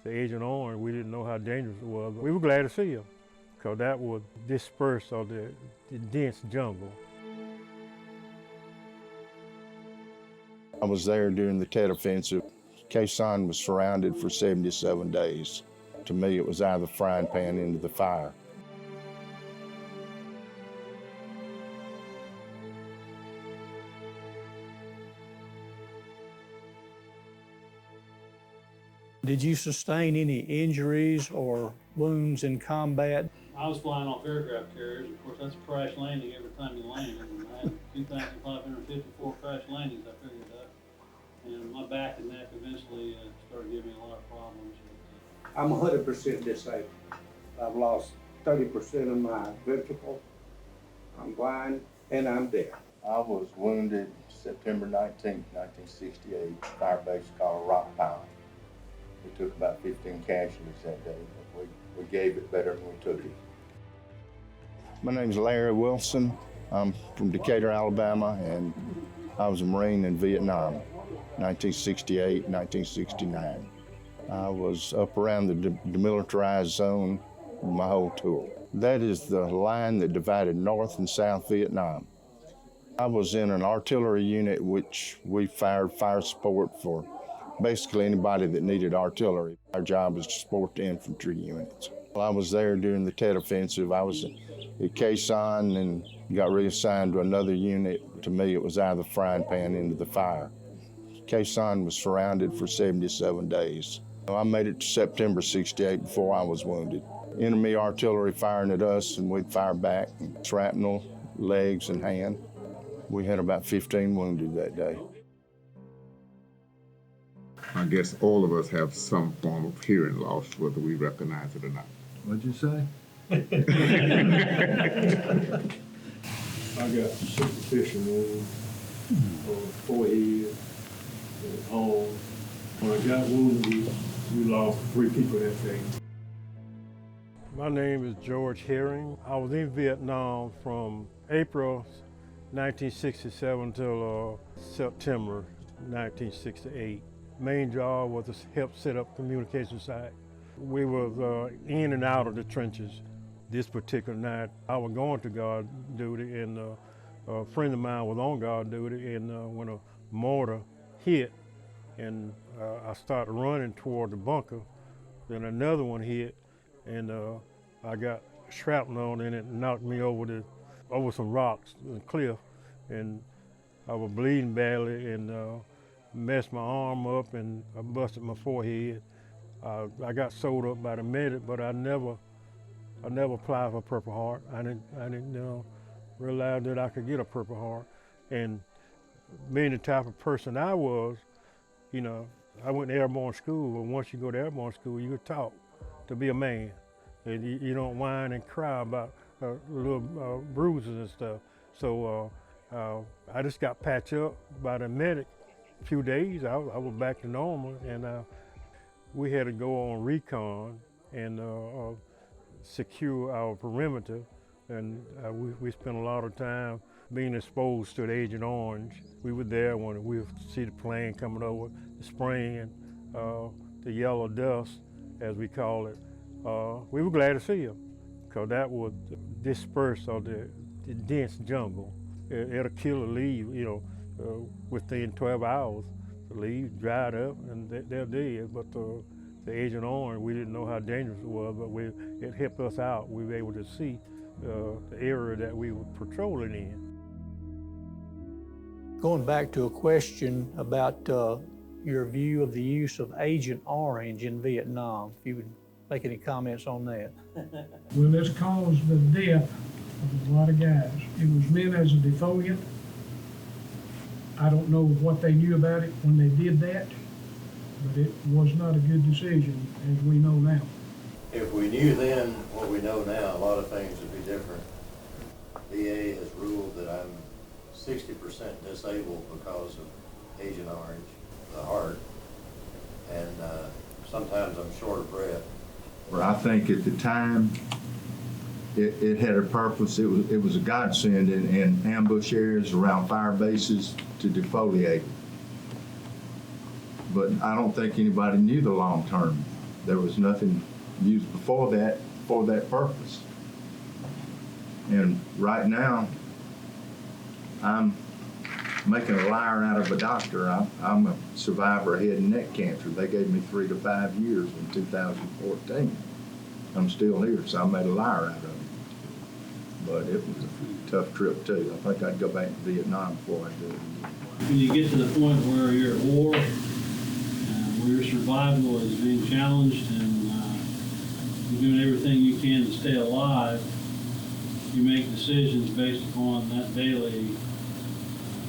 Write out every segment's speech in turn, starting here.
the Agent Orange, we didn't know how dangerous it was, but we were glad to see him because that would disperse of the dense jungle. I was there during the Tet Offensive. Khe Sanh was surrounded for 77 days. To me, it was out of the frying pan into the fire. Did you sustain any injuries or wounds in combat? I was flying off aircraft carriers. Of course, that's a crash landing every time you land. And I had 2,554 crash landings, I figured that. And my back and neck eventually started giving me a lot of problems. I'm 100% disabled. I've lost 30% of my ventricle. I'm blind and I'm deaf. I was wounded September 19, 1968, fire base called Rock Pile. We took about 15 casualties that day, but we gave it better than we took it. My name's Larry Wilson. I'm from Decatur, Alabama, and I was a Marine in Vietnam, 1968, 1969. I was up around the demilitarized zone my whole tour. That is the line that divided North and South Vietnam. I was in an artillery unit which we fired fire support for basically anybody that needed artillery. Our job was to support the infantry units. I was there during the Tet Offensive. I was at Khe Sanh and got reassigned to another unit. To me, it was out of the frying pan into the fire. Khe Sanh was surrounded for 77 days. I made it to September 68 before I was wounded. Enemy artillery firing at us and we'd fire back, shrapnel, legs and hand. We had about 15 wounded that day. I guess all of us have some form of hearing loss, whether we recognize it or not. What'd you say? I got superficial wounds on the forehead and arm. When I got wounded, we lost 3 people that day. My name is George Herring. I was in Vietnam from April 1967 till September 1968. Main job was to help set up communication site. We were in and out of the trenches. This particular night, I was going to guard duty, and a friend of mine was on guard duty, and when a mortar hit, and I started running toward the bunker, then another one hit, and I got shrapnel in it and knocked me over some rocks, the cliff, and I was bleeding badly and messed my arm up, and I busted my forehead. I got sewed up by the medic, but I never applied for Purple Heart. I didn't realize that I could get a Purple Heart. And being the type of person I was, I went to airborne school, and once you go to airborne school, you're taught to be a man. And you don't whine and cry about little bruises and stuff. So I just got patched up by the medic. A few days, I was back to normal, and we had to go on recon and secure our perimeter, and we spent a lot of time being exposed to the Agent Orange. We were there when we would see the plane coming over, spraying the yellow dust, as we call it. We were glad to see him because that would disperse of the dense jungle. It'll kill a leaf, within 12 hours. The leaves dried up and they're dead. But the Agent Orange, we didn't know how dangerous it was, but it helped us out. We were able to see the area that we were patrolling in. Going back to a question about your view of the use of Agent Orange in Vietnam, if you would make any comments on that. Well, this caused the death of a lot of guys. It was meant as a defoliant. I don't know what they knew about it when they did that, but it was not a good decision, as we know now. If we knew then what we know now, a lot of things would be different. VA has ruled that I'm 60% disabled because of Agent Orange, the heart, and sometimes I'm short of breath. Well, I think at the time, it had a purpose. It was a godsend in ambush areas around fire bases to defoliate. But I don't think anybody knew the long-term There was nothing used before that for that purpose. And right now, I'm making a liar out of a doctor. I'm a survivor of head and neck cancer. They gave me 3 to 5 years in 2014. I'm still here, so I made a liar out of it. But it was a tough trip too. I think I'd go back to Vietnam before I do it again. When you get to the point where you're at war, where your survival is being challenged, and you're doing everything you can to stay alive, you make decisions based upon that daily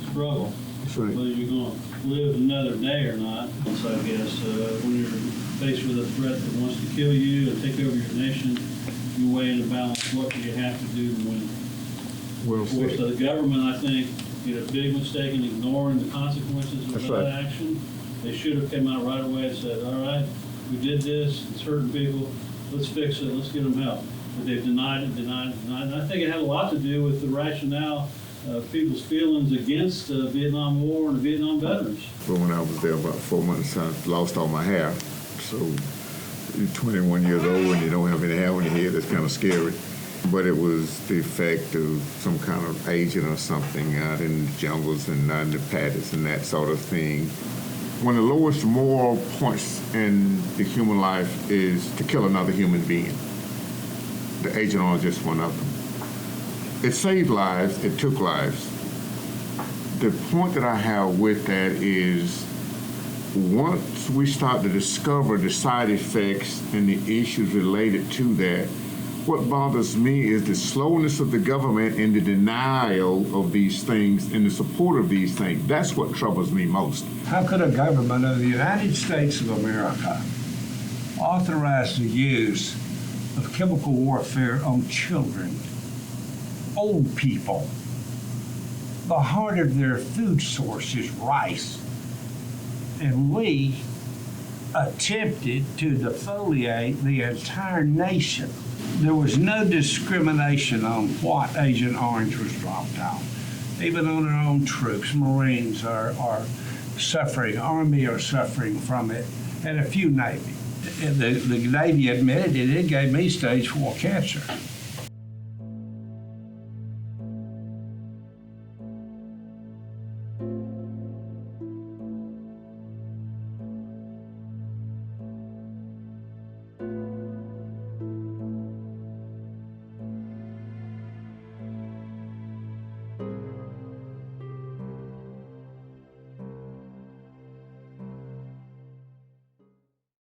struggle. That's right. Whether you're going to live another day or not. So I guess when you're faced with a threat that wants to kill you and take over your nation, you weigh in the balance what do you have to do to win. Well Of course, said. the government, I think, made a big mistake in ignoring the consequences of That's that right. action. They should have come out right away and said, all right, we did this, it's hurting people, let's fix it, let's get them help. But they've denied it. And I think it had a lot to do with the rationale of people's feelings against the Vietnam War and the Vietnam veterans. But when I was there about 4 months, I lost all my hair. So you're 21 years old and you don't have any hair on your head, that's kind of scary. But it was the effect of some kind of agent or something out in the jungles and out in the paddocks and that sort of thing. One of the lowest moral points in the human life is to kill another human being. The Agent Orange is just one of them. It saved lives, it took lives. The point that I have with that is once we start to discover the side effects and the issues related to that, what bothers me is the slowness of the government and the denial of these things and the support of these things. That's what troubles me most. How could a government of the United States of America authorize the use of chemical warfare on children, old people? The heart of their food source is rice. And we attempted to defoliate the entire nation. There was no discrimination on what Agent Orange was dropped on. Even on our own troops, Marines are suffering, Army are suffering from it, and a few Navy. The Navy admitted it gave me stage 4 cancer.